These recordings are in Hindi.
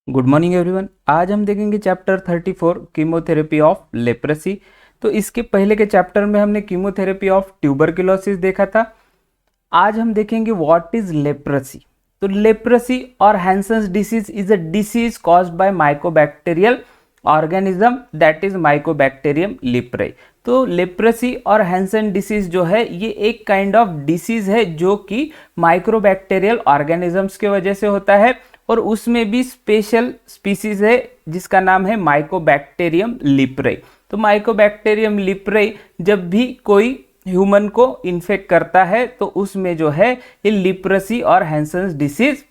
Good morning everyone. आज हम देखेंगे चैप्टर 34 कीमोथेरेपी ऑफ लेप्रेसी। तो इसके पहले के चैप्टर में हमने कीमोथेरेपी ऑफ ट्यूबरकुलोसिस देखा था। आज हम देखेंगे व्हाट इज लेप्रेसी। तो लेप्रेसी और Hansen's disease is a disease caused by mycobacterial organism that is Mycobacterium libre. तो लेप्रेसी और हैंसन डिसीज जो है ये एक काइंड ऑफ डिसीज है जो कि माइक्रोबैक्टीरियल ऑर्गेनिजम्स की वजह से होता है, और उसमें भी स्पेशल स्पीसीज है जिसका नाम है माइकोबैक्टीरियम लिप्रे। तो माइकोबैक्टीरियम लिप्रे जब भी कोई ह्यूमन को इन्फेक्ट करता है तो उसमें जो है ये लिप्रेसी और हैंसन्स डिसीज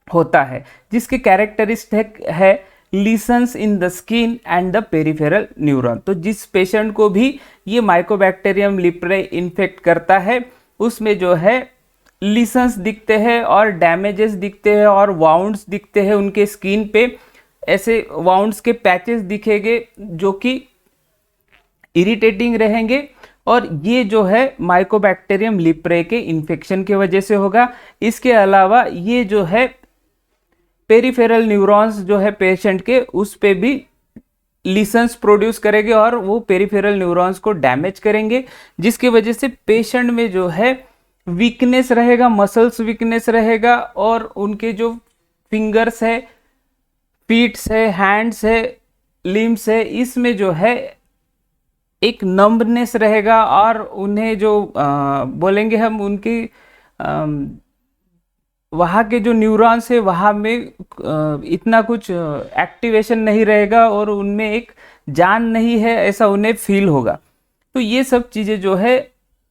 होता है, जिसके कैरेक्टरिस्टिक है lesions in the skin and the peripheral neuron. तो जिस पेशेंट को भी ये माइकोबैक्टीरियम लिप्रे इन्फेक्ट करता है उसमें जो है लीसन्स दिखते हैं और डैमेजेस दिखते हैं और वाउंड्स दिखते हैं उनके स्किन पे। ऐसे वाउंड्स के पैचेस दिखेंगे जो कि इरिटेटिंग रहेंगे, और ये जो है माइकोबैक्टीरियम लिप्रे के इन्फेक्शन की वजह से होगा। इसके अलावा ये जो है पेरिफेरल न्यूरॉन्स जो है पेशेंट के उस पे भी लीसन्स प्रोड्यूस करेंगे और वो पेरिफेरल न्यूरॉन्स को डैमेज करेंगे, जिसकी वजह से पेशेंट में जो है वीकनेस रहेगा, मसल्स वीकनेस रहेगा, और उनके जो फिंगर्स है, फीट्स है, हैंड्स है, लिम्स है, इसमें जो है एक नंबनेस रहेगा, और उन्हें जो बोलेंगे हम उनकी वहाँ के जो न्यूरॉन्स है वहाँ में इतना कुछ एक्टिवेशन नहीं रहेगा और उनमें एक जान नहीं है ऐसा उन्हें फील होगा। तो ये सब चीज़ें जो है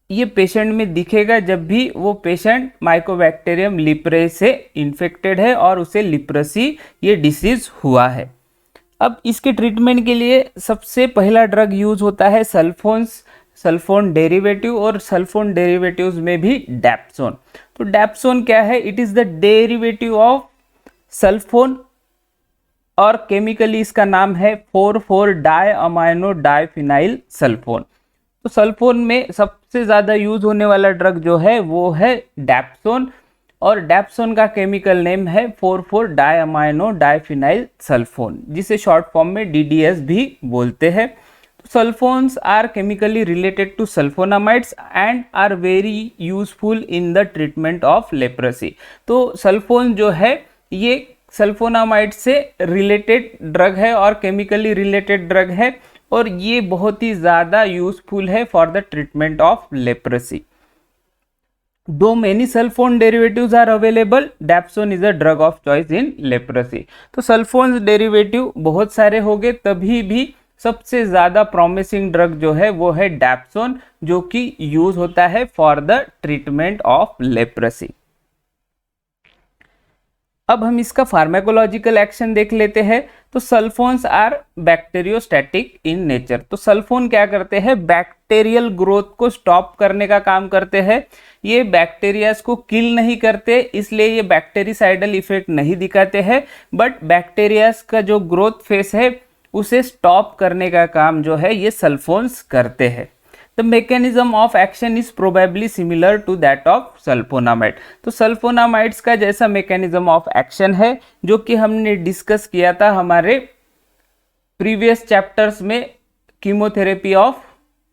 ये पेशेंट में दिखेगा जब भी वो पेशेंट माइकोबैक्टीरियम लिप्रे से इन्फेक्टेड है और उसे लिप्रेसी ये डिसीज हुआ है। अब इसके ट्रीटमेंट के लिए सबसे पहला ड्रग यूज होता है सल्फोन डेरिवेटिव, और सल्फोन डेरिवेटिव्स में भी डैप्सोन। तो डैप्सोन क्या है? It is the derivative of sulphone, और केमिकली इसका नाम है 4,4 डाई अमाइनो डाइफिनाइल सल्फोन। तो सल्फोन में सबसे ज़्यादा यूज होने वाला ड्रग जो है वो है डैप्सोन, और डैप्सोन का केमिकल नेम है 4,4 डाई अमाइनो डाइफिनाइल सल्फोन, जिसे शॉर्ट फॉर्म में DDS भी बोलते हैं। Sulfones are chemically related to sulfonamides and are very useful in the treatment of leprosy। तो सल्फोन जो है ये सल्फोनामाइड से रिलेटेड ड्रग है और केमिकली रिलेटेड ड्रग है, और ये बहुत ही ज़्यादा यूजफुल है for the treatment of leprosy. Though many sulphone derivatives are available, dapsone is a drug of choice in leprosy. तो सल्फोन डेरिवेटिव बहुत सारे हो गए, तभी भी सबसे ज़्यादा प्रॉमिसिंग ड्रग जो है वो है डैप्सोन, जो कि यूज होता है for the treatment of leprosy. अब हम इसका फार्माकोलॉजिकल एक्शन देख लेते हैं। तो सल्फोन्स आर बैक्टीरियोस्टैटिक इन नेचर। तो सल्फोन क्या करते हैं? बैक्टीरियल ग्रोथ को स्टॉप करने का काम करते हैं। ये बैक्टीरियाज को किल नहीं करते, इसलिए ये बैक्टीरिसाइडल इफेक्ट नहीं दिखाते हैं, बट बैक्टीरियाज का जो ग्रोथ फेस है उसे स्टॉप करने का काम जो है ये सल्फोन्स करते हैं। The mechanism of action is probably similar to that of sulfonamide. तो सल्फोनामाइड्स का जैसा मैकेनिज्म ऑफ एक्शन है जो कि हमने डिस्कस किया था हमारे प्रीवियस चैप्टर्स में कीमोथेरेपी ऑफ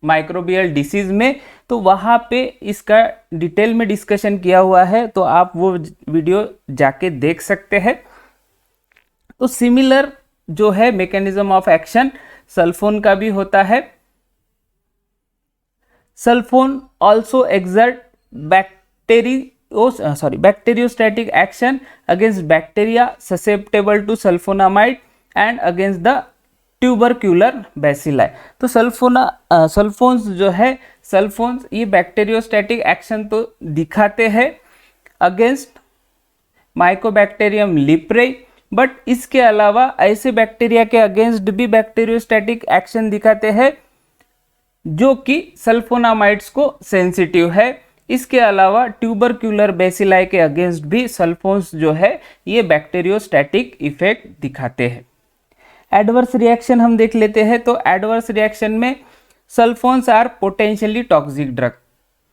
माइक्रोबियल डिसीज में, तो वहाँ पे इसका डिटेल में डिस्कशन किया हुआ है, तो आप वो वीडियो जाके देख सकते हैं। तो सिमिलर जो है मैकेनिज्म ऑफ एक्शन सल्फोन का भी होता है। Sulfone also exert bacteriostatic action against bacteria susceptible to sulfonamide and against the tubercular bacilli. तो सल्फोन्स जो है सल्फोन्स ये बैक्टीरियोस्टैटिक एक्शन तो दिखाते हैं अगेंस्ट माइकोबैक्टीरियम लिप्रे, बट इसके अलावा ऐसे बैक्टीरिया के अगेंस्ट भी बैक्टीरियोस्टैटिक एक्शन दिखाते हैं जो कि सल्फोनामाइड्स को सेंसिटिव है। इसके अलावा ट्यूबरक्यूलर बेसिलाई के अगेंस्ट भी सल्फोन्स जो है ये बैक्टीरियोस्टैटिक इफेक्ट दिखाते हैं। एडवर्स रिएक्शन हम देख लेते हैं। तो एडवर्स रिएक्शन में सल्फोन्स आर पोटेंशियली टॉक्सिक ड्रग।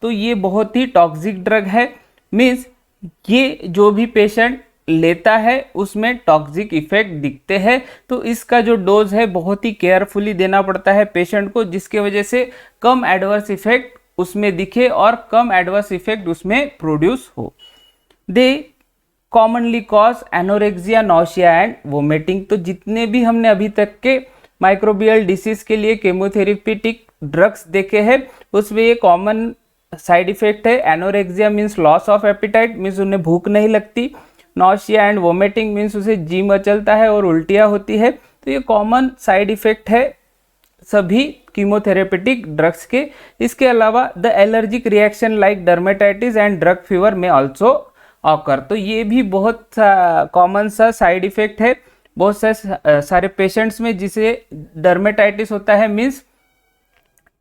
तो ये बहुत ही टॉक्सिक ड्रग है, मीन्स ये जो भी पेशेंट लेता है उसमें टॉक्सिक इफेक्ट दिखते हैं, तो इसका जो डोज है बहुत ही केयरफुली देना पड़ता है पेशेंट को, जिसके वजह से कम एडवर्स इफेक्ट उसमें दिखे और कम एडवर्स इफेक्ट उसमें प्रोड्यूस हो। They commonly cause anorexia, nausea and vomiting. तो जितने भी हमने अभी तक के माइक्रोबियल डिसीज के लिए केमोथेरेप्यूटिक ड्रग्स देखे हैं उसमें ये कॉमन साइड इफेक्ट है। Anorexia means loss of appetite, means उन्हें भूख नहीं लगती। नॉशिया एंड वोमिटिंग मीन्स उसे जी मचलता है और उल्टियाँ होती है। तो ये कॉमन साइड इफेक्ट है सभी कीमोथेरेपेटिक ड्रग्स के। इसके अलावा the allergic reaction like dermatitis and drug fever में ऑल्सो ऑकर। तो ये भी बहुत कॉमन सा साइड इफेक्ट है बहुत सारे पेशेंट्स में, जिसे डर्मेटाइटिस होता है means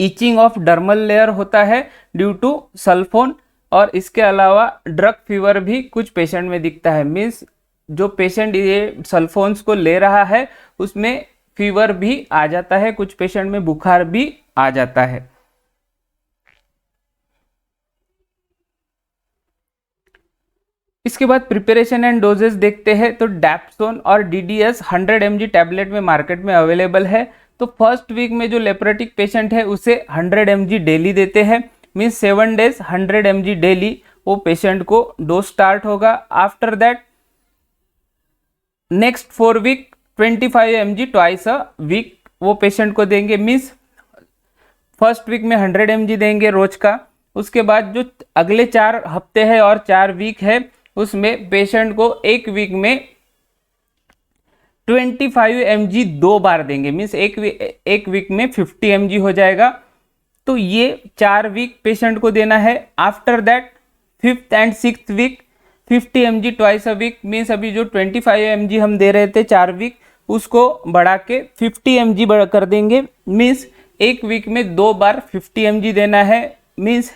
itching of dermal layer होता है ड्यू टू सल्फोन। और इसके अलावा ड्रग फीवर भी कुछ पेशेंट में दिखता है, मीन्स जो पेशेंट ये सल्फोन्स को ले रहा है उसमें फीवर भी आ जाता है, कुछ पेशेंट में बुखार भी आ जाता है। इसके बाद प्रिपरेशन एंड डोजेस देखते हैं। तो डैप्सोन और डीडीएस 100 mg टैबलेट में मार्केट में अवेलेबल है। तो फर्स्ट वीक में जो लेप्रेटिक पेशेंट है उसे 100 mg डेली देते हैं, मीन्स 7 days 100 mg डेली वो पेशेंट को डोज स्टार्ट होगा। After that next 4 week 25 mg twice a week वो पेशेंट को देंगे, मीन्स फर्स्ट वीक में 100 mg देंगे रोज का। उसके बाद जो अगले 4 हफ्ते है और 4 वीक है उसमें पेशेंट को एक वीक में 25 mg 2 बार देंगे, मीन्स एक वीक में 50 mg हो जाएगा। तो ये 4 वीक पेशेंट को देना है। After that 5th and 6th week 50 mg twice a week, means अभी जो 25 mg हम दे रहे थे 4 वीक उसको बढ़ा के 50 mg कर देंगे, मीन्स एक वीक में 2 बार 50 mg देना है, मीन्स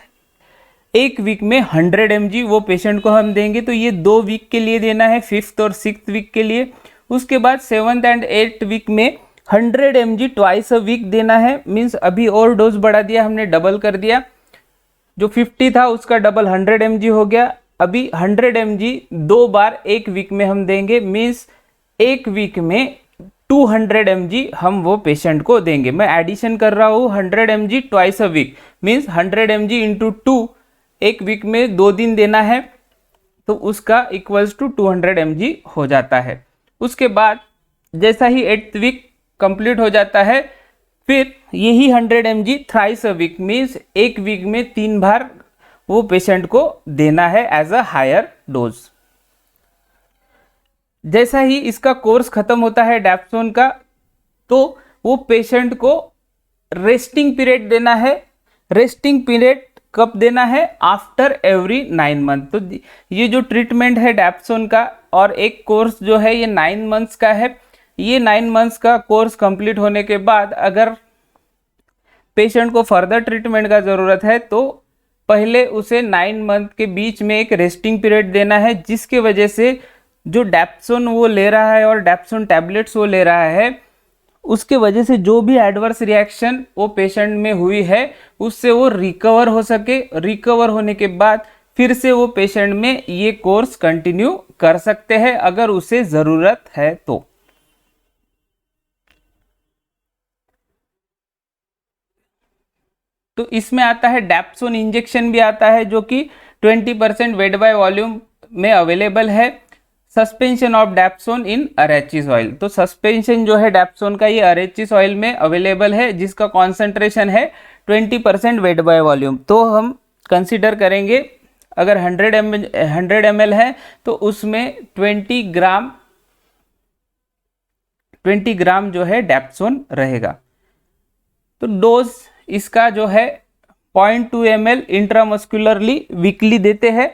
एक वीक में 100 mg वो पेशेंट को हम देंगे। तो ये 2 वीक के लिए देना है, 5th और 6th वीक के लिए। उसके बाद 7th एंड 8th वीक में 100 mg ट्वाइस अ वीक देना है, मीन्स अभी और डोज बढ़ा दिया हमने, डबल कर दिया। जो 50 था उसका डबल 100 mg हो गया। अभी 100 mg 2 बार एक वीक में हम देंगे, मीन्स एक वीक में 200 mg हम वो पेशेंट को देंगे। मैं एडिशन कर रहा हूँ, 100 mg twice a week means 100 mg into 2 एक वीक में 2 दिन देना है, तो उसका इक्वल्स टू 200 mg हो जाता है। उसके बाद जैसा ही 8th वीक कंप्लीट हो जाता है फिर यही 100 mg thrice a week, means एक वीक में 3 बार वो पेशेंट को देना है एज अ हायर डोज। जैसा ही इसका कोर्स खत्म होता है डैप्सोन का, तो वो पेशेंट को रेस्टिंग पीरियड देना है। रेस्टिंग पीरियड कब देना है? After every 9 month. तो ये जो ट्रीटमेंट है डैप्सोन का और एक कोर्स जो है ये 9 मंथ्स का है। ये 9 मंथ्स का कोर्स कंप्लीट होने के बाद अगर पेशेंट को फर्दर ट्रीटमेंट का ज़रूरत है तो पहले उसे 9 मंथ के बीच में एक रेस्टिंग पीरियड देना है, जिसके वजह से जो डैप्सोन वो ले रहा है और डैप्सोन टैबलेट्स वो ले रहा है उसके वजह से जो भी एडवर्स रिएक्शन वो पेशेंट में हुई है उससे वो रिकवर हो सके। रिकवर होने के बाद फिर से वो पेशेंट में ये कोर्स कंटिन्यू कर सकते हैं अगर उसे ज़रूरत है तो। तो इसमें आता है डैप्सोन इंजेक्शन भी आता है जो कि 20% वेट बाय वॉल्यूम में अवेलेबल है। Suspension of dapsone in arachis oil. तो सस्पेंशन जो है डैप्सोन का ये अरेचिस ऑयल में अवेलेबल है जिसका कॉन्सेंट्रेशन है 20% वेट बाय वॉल्यूम। तो हम कंसीडर करेंगे अगर 100 ml है तो उसमें 20 ग्राम जो है डैप्सोन रहेगा। तो डोज इसका जो है 0.2 ml इंट्रामस्कुलरली वीकली देते हैं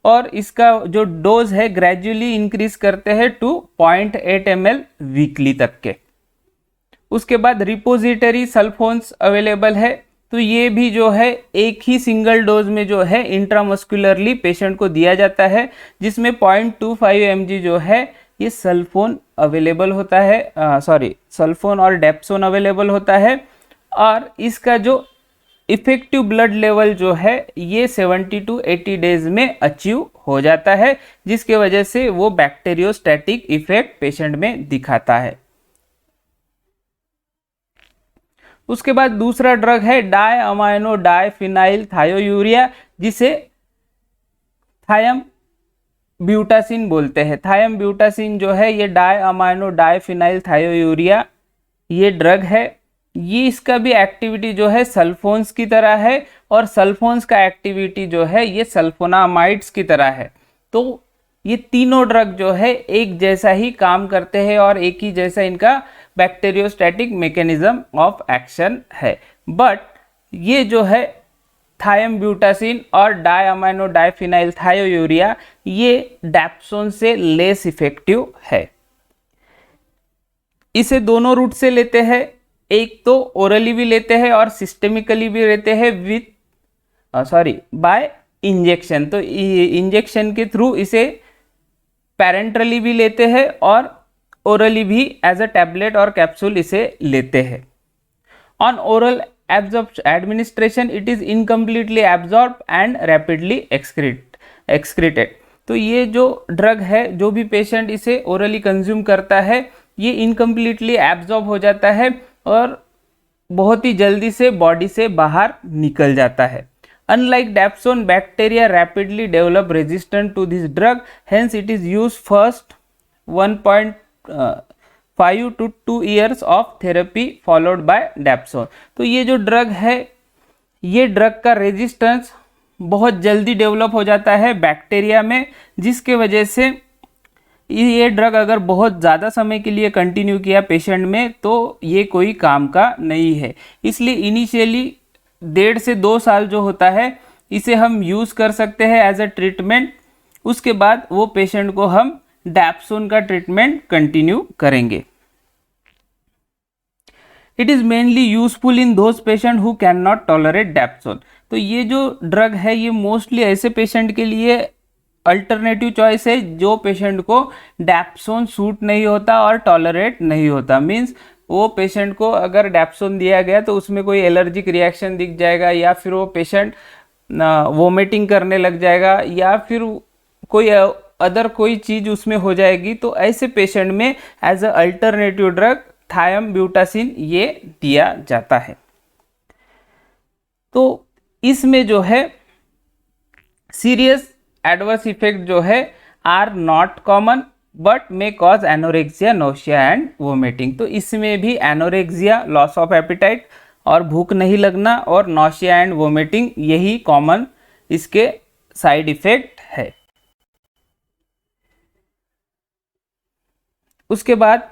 और इसका जो डोज है ग्रेजुअली इंक्रीज करते हैं टू 0.8 ml वीकली तक के। उसके बाद रिपोजिटरी सल्फोन्स अवेलेबल है। तो ये भी जो है एक ही सिंगल डोज में जो है इंट्रामस्कुलरली पेशेंट को दिया जाता है, जिसमें 0.25 mg जो है ये सल्फोन अवेलेबल होता है, सल्फोन और डैप्सोन अवेलेबल होता है। और इसका जो इफेक्टिव ब्लड लेवल जो है ये 70 to 80 डेज में अचीव हो जाता है, जिसके वजह से वो बैक्टीरियोस्टैटिक इफेक्ट पेशेंट में दिखाता है। उसके बाद दूसरा ड्रग है डाई अमाइनो डाइफिनाइल थायोयूरिया, जिसे थायम ब्यूटासिन बोलते हैं। थायम ब्यूटासिन जो है ये डाई अमाइनो डाइफिनाइल थायोयूरिया ये ड्रग है। ये इसका भी एक्टिविटी जो है सल्फोन्स की तरह है, और सल्फोन्स का एक्टिविटी जो है ये सल्फोनामाइड्स की तरह है। तो ये तीनों ड्रग जो है एक जैसा ही काम करते हैं और एक ही जैसा इनका बैक्टीरियोस्टैटिक मैकेनिज्म ऑफ एक्शन है। बट ये जो है थायम ब्यूटासिन और डायअमाइनो डाइफिनाइल थायोयूरिया ये डैप्सोन से लेस इफेक्टिव है। इसे दोनों रूट से लेते हैं, एक तो ओरली भी लेते हैं और सिस्टेमिकली भी लेते हैं बाय इंजेक्शन। तो इंजेक्शन के थ्रू इसे पैरेंटरली भी लेते हैं और ओरली भी एज अ टैबलेट और कैप्सूल इसे लेते हैं। On oral administration it is incompletely absorb and rapidly excreted. तो ये जो ड्रग है, जो भी पेशेंट इसे ओरली कंज्यूम करता है, ये इनकम्प्लीटली एब्जॉर्ब हो जाता है और बहुत ही जल्दी से बॉडी से बाहर निकल जाता है। Unlike dapsone, bacteria rapidly develop resistance to this drug, hence it is used first 1.5 to 2 years of therapy followed by dapsone। तो ये जो ड्रग है, ये ड्रग का रेजिस्टेंस बहुत जल्दी डेवलप हो जाता है बैक्टीरिया में, जिसके वजह से ये ड्रग अगर बहुत ज़्यादा समय के लिए कंटिन्यू किया पेशेंट में तो ये कोई काम का नहीं है। इसलिए इनिशियली 1.5 से 2 साल जो होता है इसे हम यूज़ कर सकते हैं एज अ ट्रीटमेंट। उसके बाद वो पेशेंट को हम डैप्सोन का ट्रीटमेंट कंटिन्यू करेंगे। It is mainly useful in those patient who can not tolerate dapsone. तो ये जो ड्रग है ये मोस्टली ऐसे पेशेंट के लिए अल्टरनेटिव चॉइस है जो पेशेंट को डैप्सोन सूट नहीं होता और टॉलरेट नहीं होता। मीन्स वो पेशेंट को अगर डैप्सोन दिया गया तो उसमें कोई एलर्जिक रिएक्शन दिख जाएगा, या फिर वो पेशेंट वोमिटिंग करने लग जाएगा, या फिर कोई अदर कोई चीज़ उसमें हो जाएगी। तो ऐसे पेशेंट में एज अ अल्टरनेटिव ड्रग थायम ब्यूटासिन ये दिया जाता है। तो इसमें जो है सीरियस एडवर्स इफेक्ट जो है are not common but may cause anorexia, nausea and vomiting. तो इसमें भी एनोरेक्सिया, लॉस ऑफ एपिटाइट और भूख नहीं लगना, और नोशिया एंड वोमिटिंग यही कॉमन इसके साइड इफेक्ट है। उसके बाद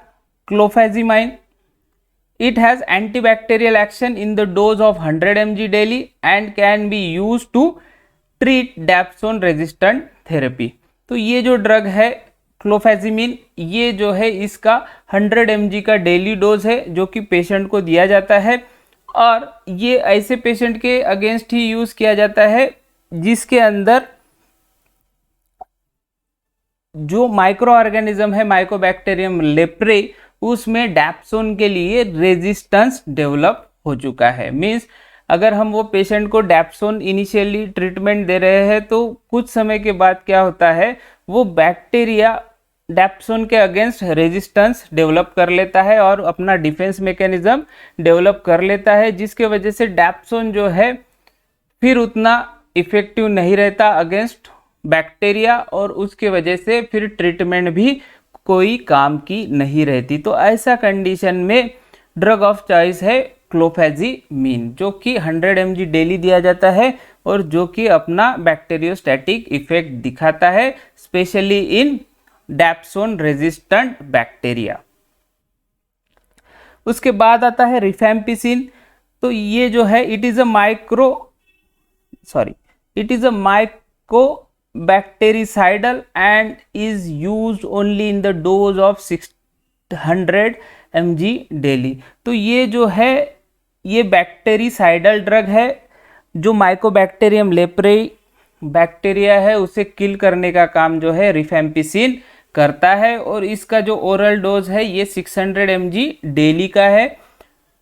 clofazimine, it has antibacterial action in the dose of 100 mg daily and can be use to treat dapsone resistant therapy. तो ये जो ड्रग है क्लोफेजिमिन, ये जो है इसका 100 mg का डेली डोज है जो कि पेशेंट को दिया जाता है, और ये ऐसे पेशेंट के अगेंस्ट ही यूज किया जाता है जिसके अंदर जो माइक्रो ऑर्गेनिज्म है माइकोबैक्टीरियम लेप्रे, उसमें डैप्सोन के लिए रेजिस्टेंस डेवलप हो चुका है। मीन्स अगर हम वो पेशेंट को डैप्सोन इनिशियली ट्रीटमेंट दे रहे हैं तो कुछ समय के बाद क्या होता है, वो बैक्टीरिया डैप्सोन के अगेंस्ट रेजिस्टेंस डेवलप कर लेता है और अपना डिफेंस मैकेनिज्म डेवलप कर लेता है, जिसके वजह से डैप्सोन जो है फिर उतना इफेक्टिव नहीं रहता अगेंस्ट बैक्टीरिया, और उसके वजह से फिर ट्रीटमेंट भी कोई काम की नहीं रहती। तो ऐसा कंडीशन में ड्रग ऑफ चॉइस है क्लोफेजिमिन, जो कि 100 mg डेली दिया जाता है और जो कि अपना बैक्टीरियोस्टैटिक इफेक्ट दिखाता है, specially in dapsone resistant bacteria. उसके बाद आता है रिफैम्पिसिन। तो ये जो है it is a mycobactericidal and is used only in the dose of 600 mg daily. तो ये जो है ये बैक्टीरिसाइडल ड्रग है जो माइकोबैक्टीरियम लेप्रे बैक्टीरिया है उसे किल करने का काम जो है रिफैम्पिसिन करता है, और इसका जो ओरल डोज है ये 600 mg डेली का है।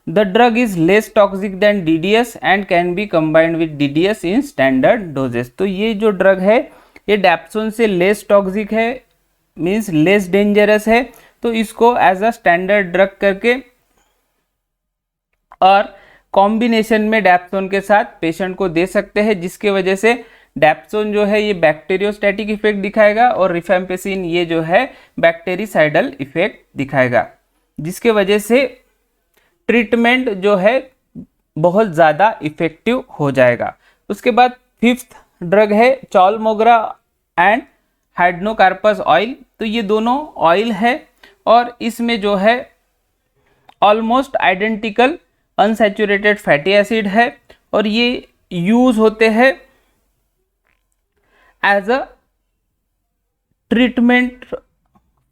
The drug is less toxic than DDS and can be combined with DDS in standard doses. तो ये जो ड्रग है ये डैप्सोन से लेस टॉक्सिक है, मीन्स लेस डेंजरस है, तो इसको एज अ स्टैंडर्ड ड्रग करके और कॉम्बिनेशन में डैप्सोन के साथ पेशेंट को दे सकते हैं, जिसके वजह से डैप्सोन जो है ये बैक्टीरियोस्टैटिक इफेक्ट दिखाएगा और रिफेम्पिसिन ये जो है बैक्टीरिसाइडल इफेक्ट दिखाएगा, जिसके वजह से ट्रीटमेंट जो है बहुत ज़्यादा इफेक्टिव हो जाएगा। उसके बाद फिफ्थ ड्रग है चॉलमोग्रा एंड हाइड्रोकार्पस ऑयल। तो ये दोनों ऑयल है और इसमें जो है almost identical unsaturated fatty acid है और ये यूज होते हैं as a treatment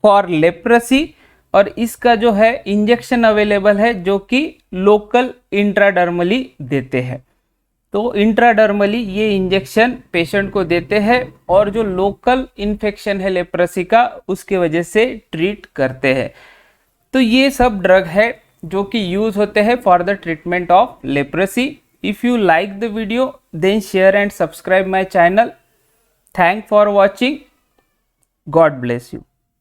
for leprosy और इसका जो है इंजेक्शन अवेलेबल है जो कि लोकल इंट्राडर्मली देते हैं। तो इंट्राडर्मली ये इंजेक्शन पेशेंट को देते हैं और जो लोकल इन्फेक्शन है लेप्रेसी का उसके वजह से ट्रीट करते हैं। तो ये सब ड्रग है जो कि यूज होते हैं for the treatment of leprosy. If you like the video then share and subscribe my channel. Thank for watching. God bless you.